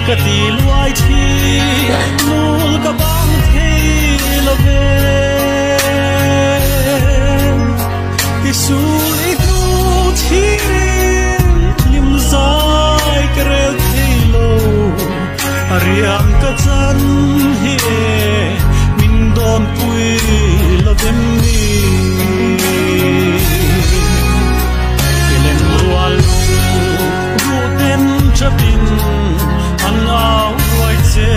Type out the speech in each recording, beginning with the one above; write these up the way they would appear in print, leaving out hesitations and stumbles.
ka ti luai thi mul ka bang thei lo ve Isul itu thirin lim zai krel thei lo ariam ka chan hi min don pui lo dem ni Chapin an au roi che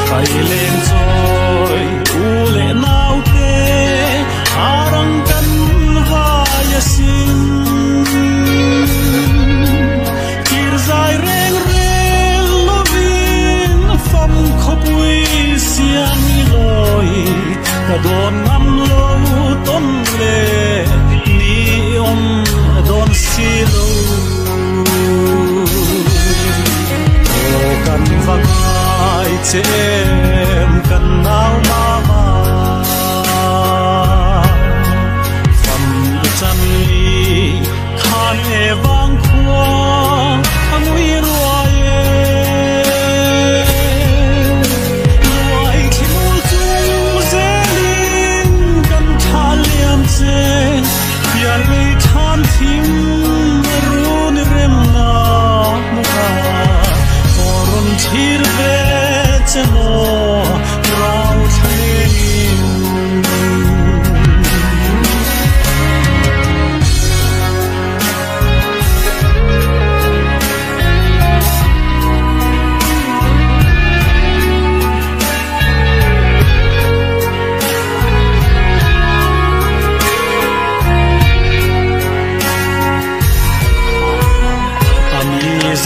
Fai len choi u le nau te arang kan vai sin Kir zai reng reng lovin fam khopui sian loi ka don nam lo ton le ni om don silo o kan vangai chem kan nau mama fam chan li khan e wang khwa angui ruae ruai thimul chung zelin kan thaliam che pian le than thim run rem na muka oron thir ve chemo rau thain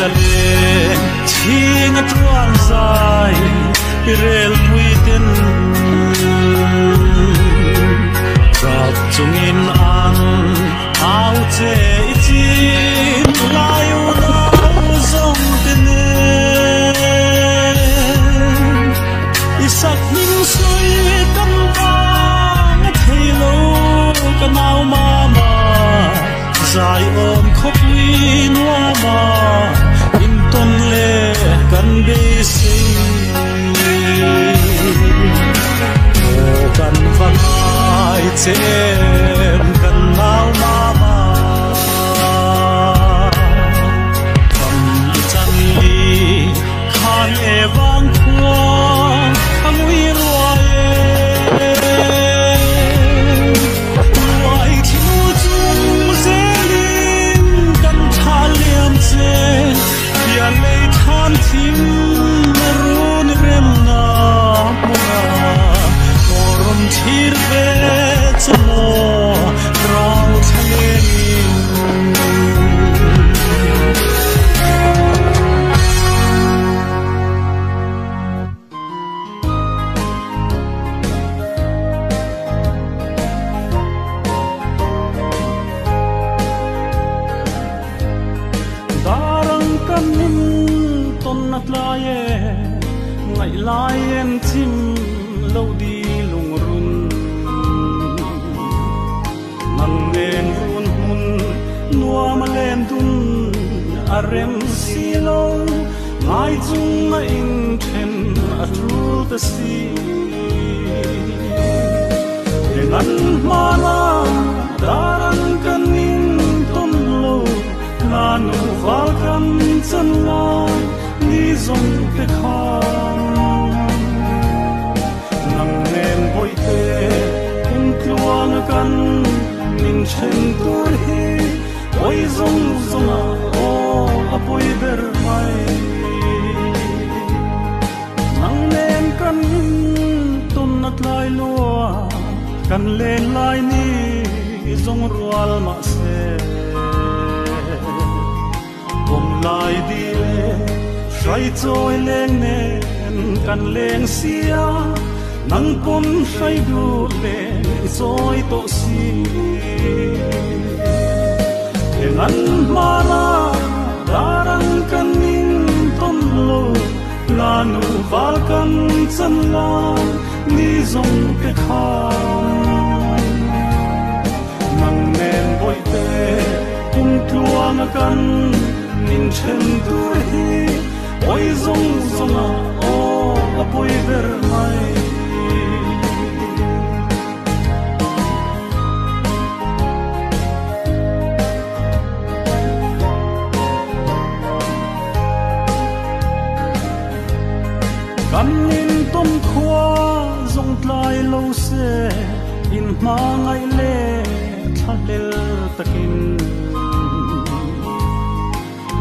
Zale thing a truan sai pirel puiten trap chungin an au che chin layu na zong tene isak ning soi kan wang thelo kanau mama zai om khop win wa ma ton le kan be si o kan vanai chem kan nau mama kan chan li khan e wang khwa angui ruae ruai thimu chung zelin kan thaliam che Pian lei than thim run rem na munga orom thir ve chmo rau thain darang kan ton nat lae ngai lai en chim lo di lung run nang nen run hun nuam len dun arem si lo ngai chung in then a tru the si dengan mala darang kan in ton lo nanu valkan chan lai ni zong te khan nang nen boi te kun tluang kan nin chen tur hi oi zong zong o apoi ber mai nang nen kan tun nat lai lua kan len lai ni zong rual ma se lai di le sai choi leng nen kan leng sia nang pon sai du le choi to si engan mala darang kan nin ton lo lanu val kan chan la ni zong ke khan nang nen boi te tung tuang kan nin chen tur hi oi zong zonga o apoi ber mai kan in tom khwa zong tlai lo se in ma ngai le thalel takin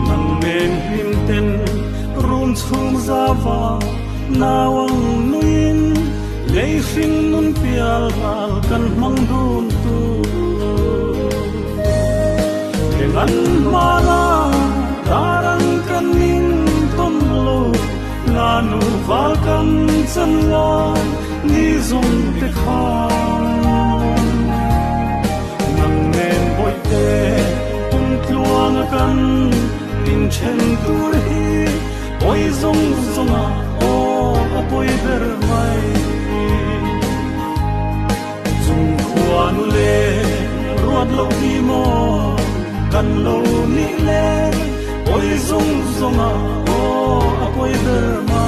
nang men him ten run chung zawa nawang nuin leifing nun pial al kan mang dun tu dengan mala darang kan nin tom lo lanu valkan chan lai ni zong te khan nang men boi te tum tluang kan tin chen tur hi oi zong zonga o apoi ber mai zung khuan le ruat lo ni mo kan lo ni le oi zong zonga o apoi ber mai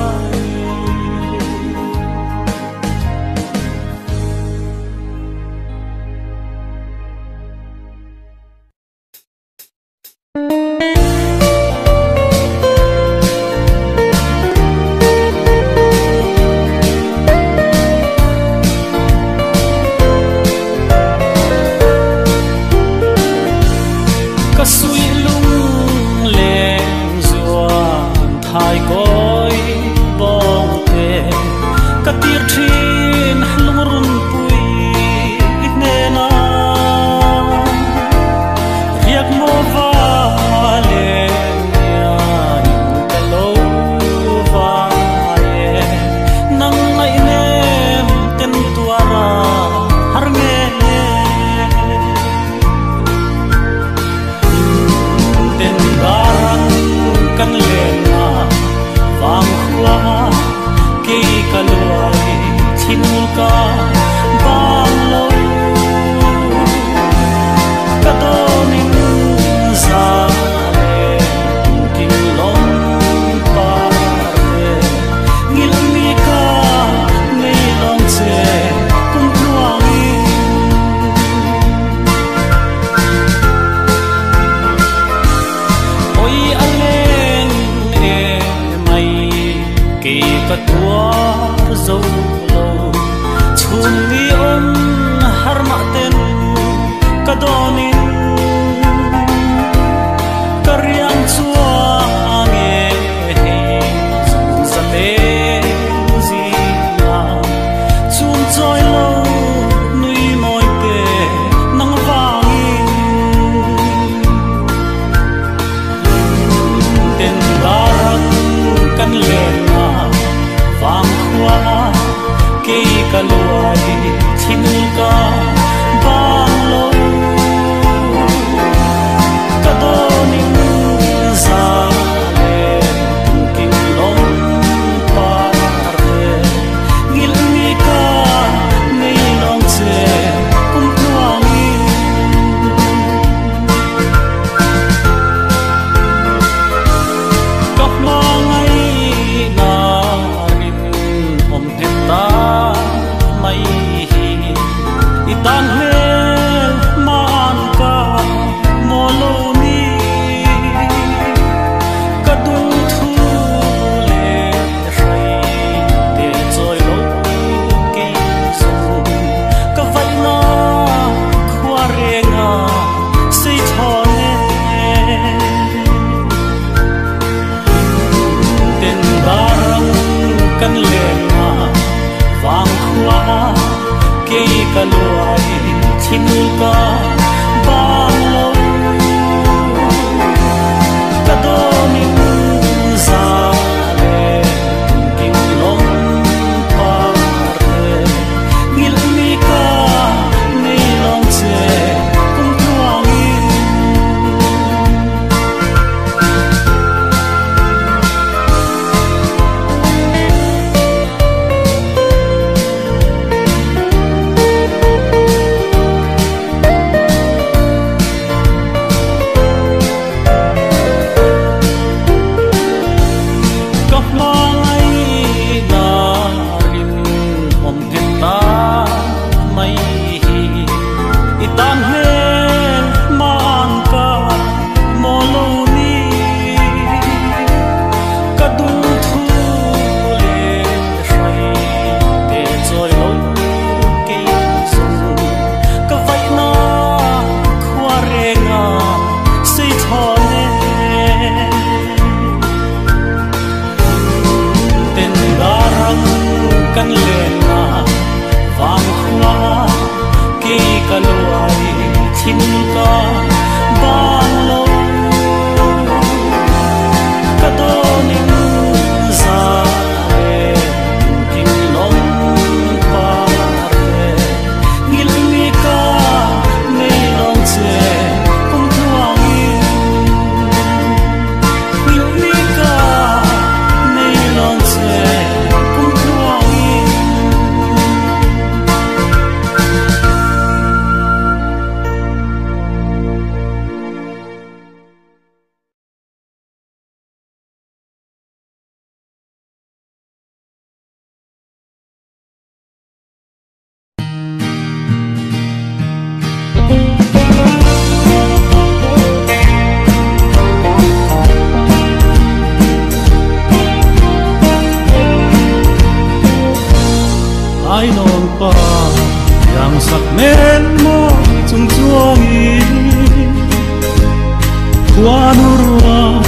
Wanurwa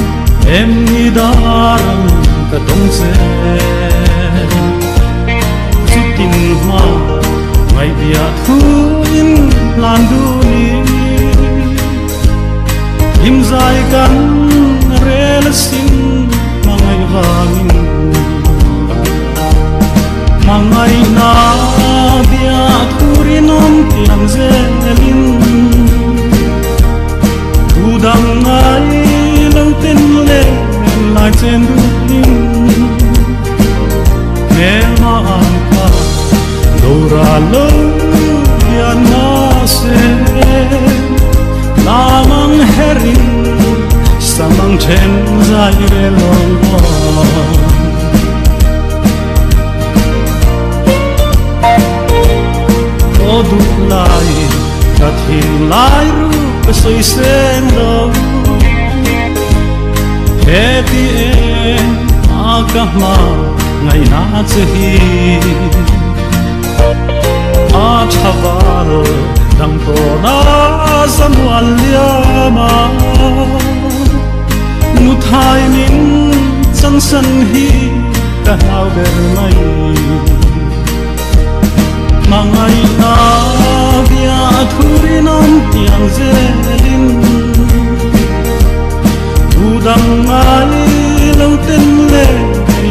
em ni darang ka dong se Chitin ma ngai bia thu in landu ni Im zai kan rel sin mangai wangin Mangai na bia thurinom tiang zelin Udang ai lâu tên lên lại trên đôi linh nghe mà ăn ca đâu ra lâu yan na se la mang herin sa mang chen zai re long o du lai ka thin lai ru soi sen đâu Heti e akama ngai na chahi a chavar dang to na samwal liama muthai min chang san hi ka hau ber mai mangai na bia thurinom tiang zelin Udang ai lâu tên lên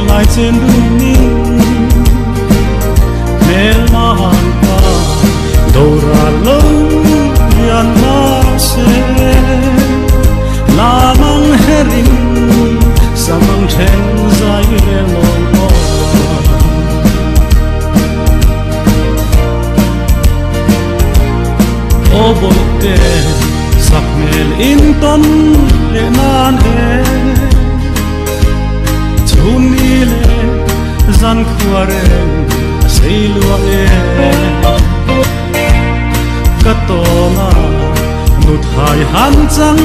lại trên đường đi Mel mahan ka đâu ra lâu yan na se La mang herin sa mang chen zai re long O boy te sak mel in ton le nan e chuni le zan khuare sei lua e katona nu thai han chang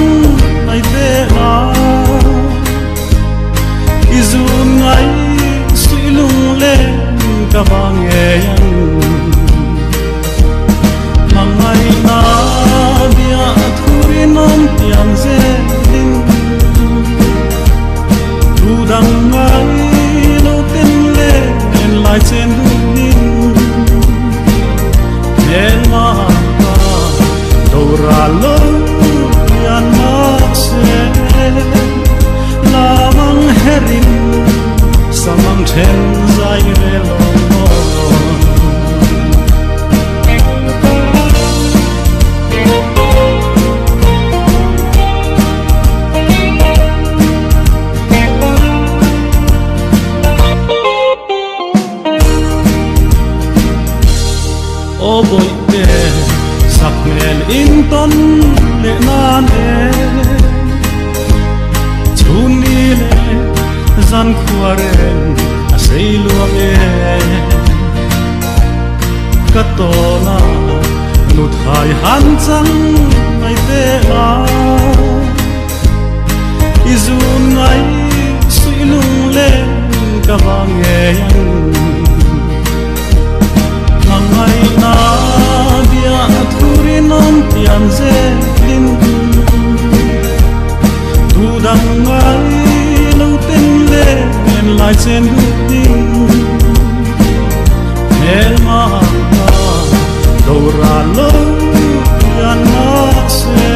ai te a izun ngai sui lung le ka bang e yan mangai na bia thurinom tiang zelin Udang ai lâu tên lên lại trên đường đi Nên mà ta đâu ra lâu yan na se La mang herin sa mang chen zai re long O boy te sak mel in ton le nan e chuni le zan khuare a sei lua e katona nu thai han chang ai te a izun ngai sui lung le ka wang e yan Mangai na bia thurinom tiang zelin Udang ai lâu tên lên lại trên đường đi Hel mahan ka đâu ra lâu yan na se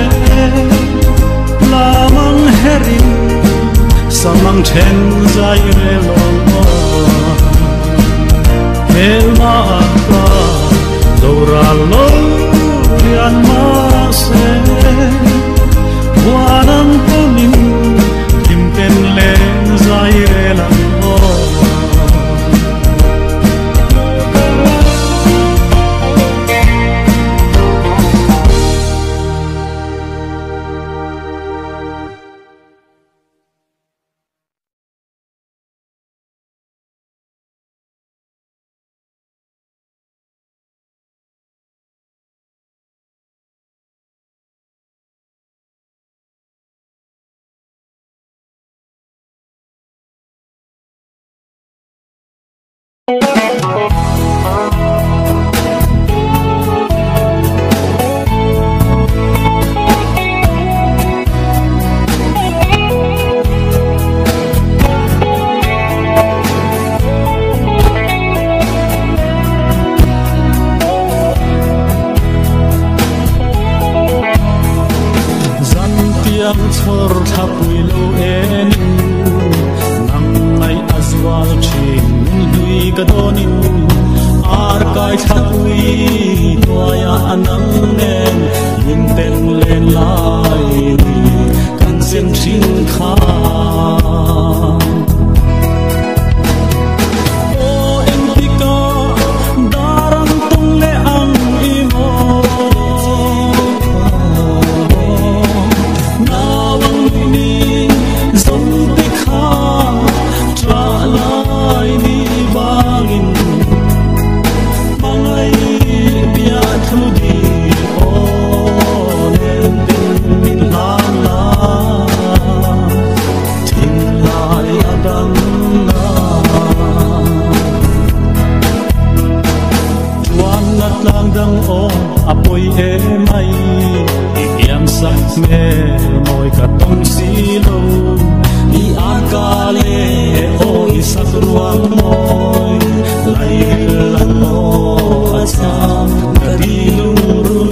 yang chor thapui lo en nang ngai azwal chin lui ka donin ar kai thapui toya anang nen lim ten len lai kan sim chin kha apoi emai iam sak me moi ka tong silo ni akale o isak ruang moi lai lan mo asam kadilurun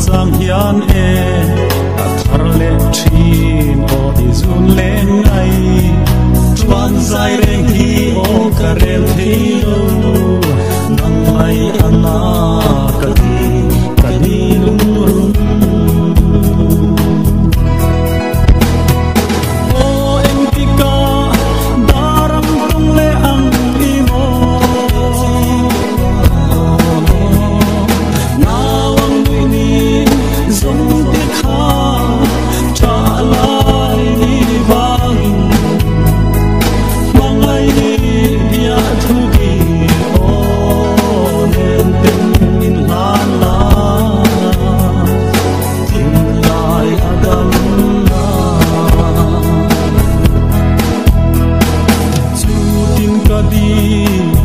Sang hian e a thar le thin o izun len ai chuan zai reng hi o ka rem thei lo nang mai ana ka di lung run o em tika daram tung le ang i mo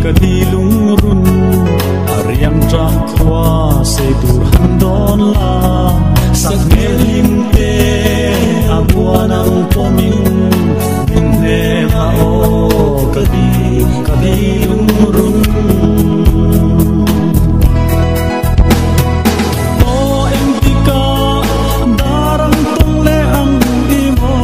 kadi lung run ariam trang khwa se dur han don la sak melim te abuanang pomin bin ne ma o kadi lung run o empika darang tong le ang di mo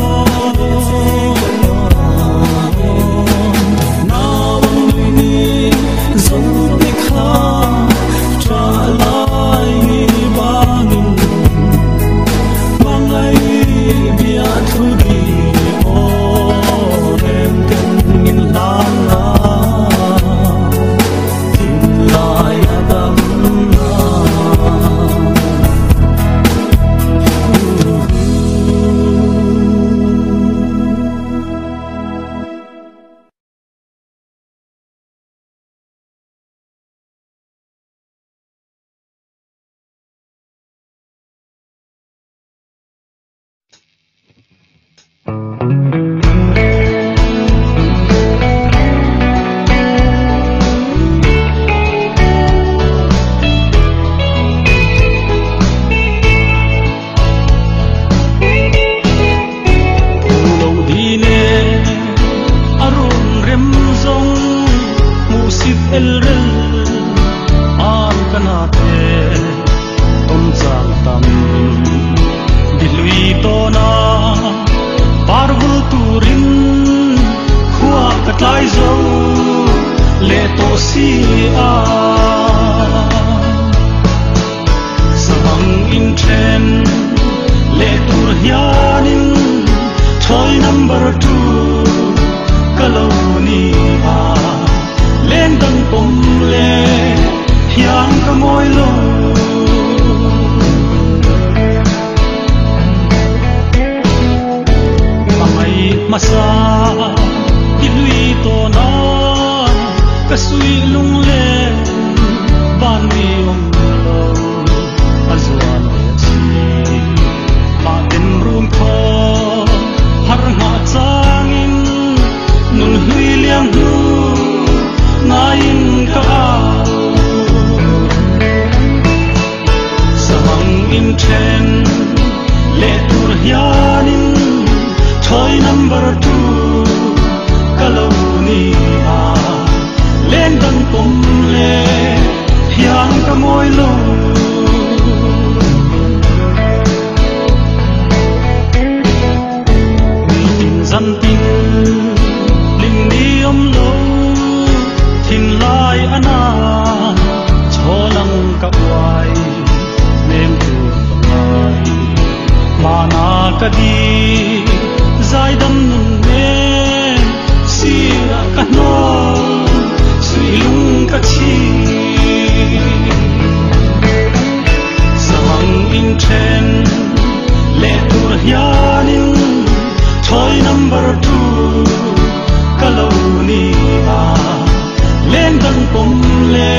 Samang in chen le tur hian tu kalau ni a lên tầng pom le hiang ka moi lo amai masa ilui to na ka sui lung le ban ni om lo azwan si ma den rum tho har nga changin nun hui liang nu nain ka samang in chen le tur hianin thoi number 2 kalau ni a lên tầng pom le hiang ka moi lo tin zan tin ling ni om lo tin lai ana cholang ka wai nem tu ngai mana ka di zai dam nun ne sia ka no sui lung ka chi samang in chen le tur hianin thoi number 2 kalau ni a lên tầng pom le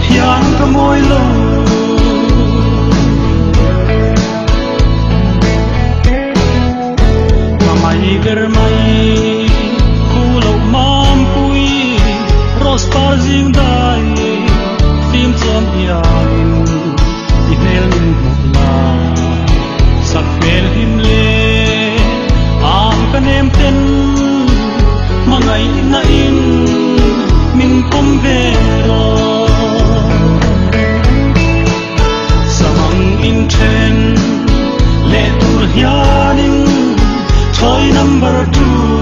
hiang ka moi lo mai ger mai kulo mam pui ros par jing dai tim chom yang inel min la sak mel him le am kanem ten mangai na in min pom vero samang in chen le tur hianin thoi number 2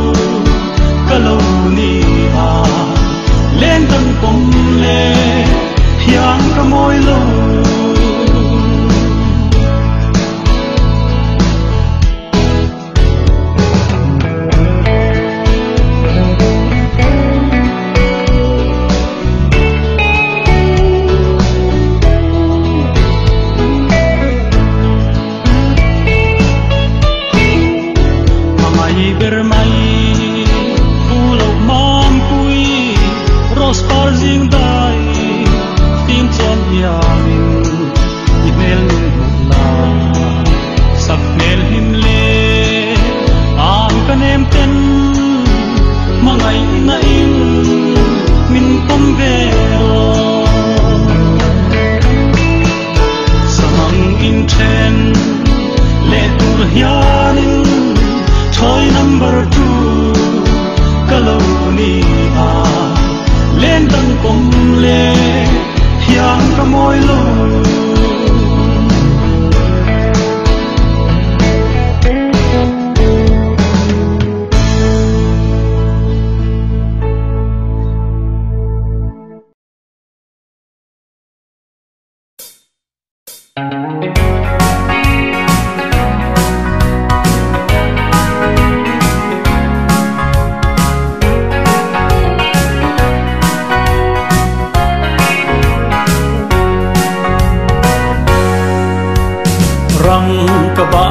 kalau ni a lên tầng pom le hiang ka moi lo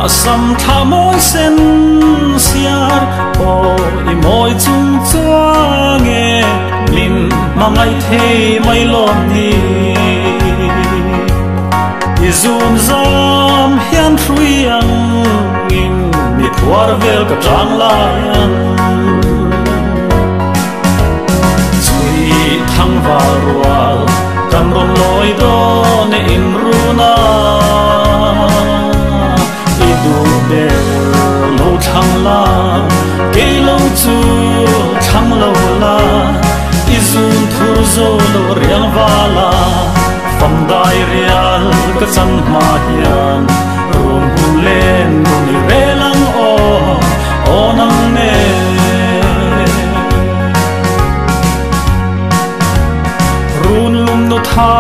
sam tha moi sen siar o i moi chung chuange min mangai thei mai lom ni i zum zam hian thruiang in mi thuar vel ka tang lan chui thang va rual kan rom loi do ne in runa lo thang la ke lo chu thang lo la izun thur zo lo riang wala fam dai rial ka chan ma hian rum hum len ni relang o nang ne run lum no tha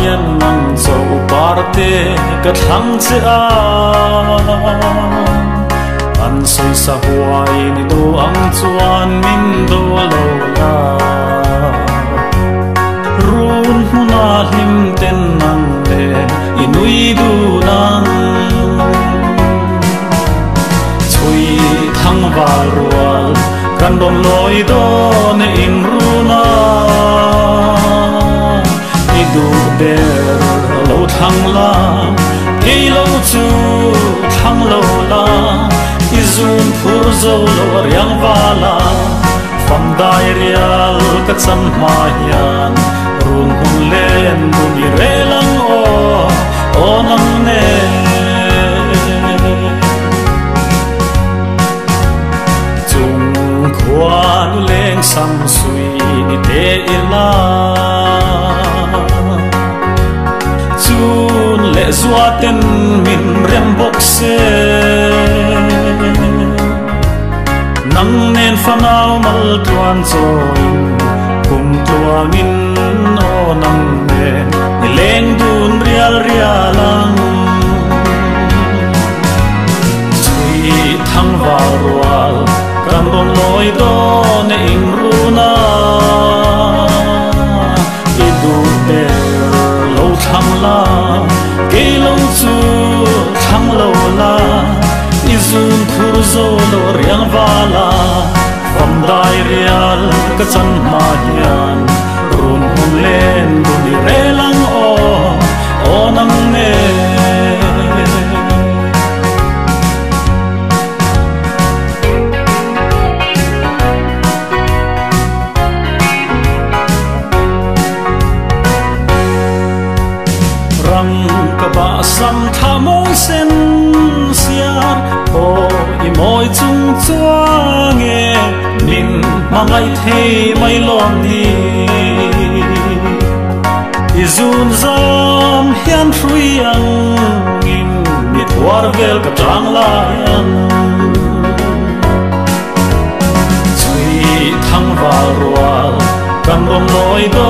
yan nang zo parte ka thang che a kan soi sa huai ni do ang chuan min do lo la run huna him ten nang le inui du nang chui thang va rual kan don loi do ne in runa idu ber lo thang la ke lo chu thang lo la izun phur zo lo riang vala fam dai rial ka chan ma hian run hun len bu ni re lang o nang ne chung khuan leng sam sui ni te ila chun le zua ten min rem bok se nang nen fanau mal tuan zoin kum tuangin o nang ne ni leng dun rial rialang chui thang va rual kan ron loi do ne ing runa idu ber lo thang la ke lo chu thang lo la izun khur zo lo riang vala fam dai rial ka chan ma hian run hun len du ni re lang o nang ne rang ka ba sam tha moi sen siar o i moi chung chuang e min mangai thei mai lom ni izun zam hian thrui ang in mit war vel ka tang la yan chui thang va rual kan rom loi do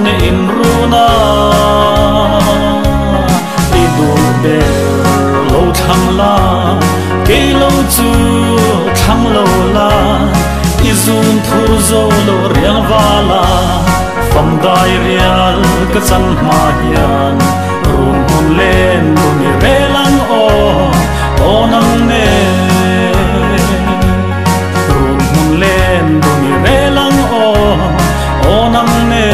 ne in runa idu ber lo thang la ke lo chu thang lo la izun phur zo lo riang vala fam dai rial ka chan ma hian run hun len du ni re lang o nang ne run hun len du ni re lang o nang ne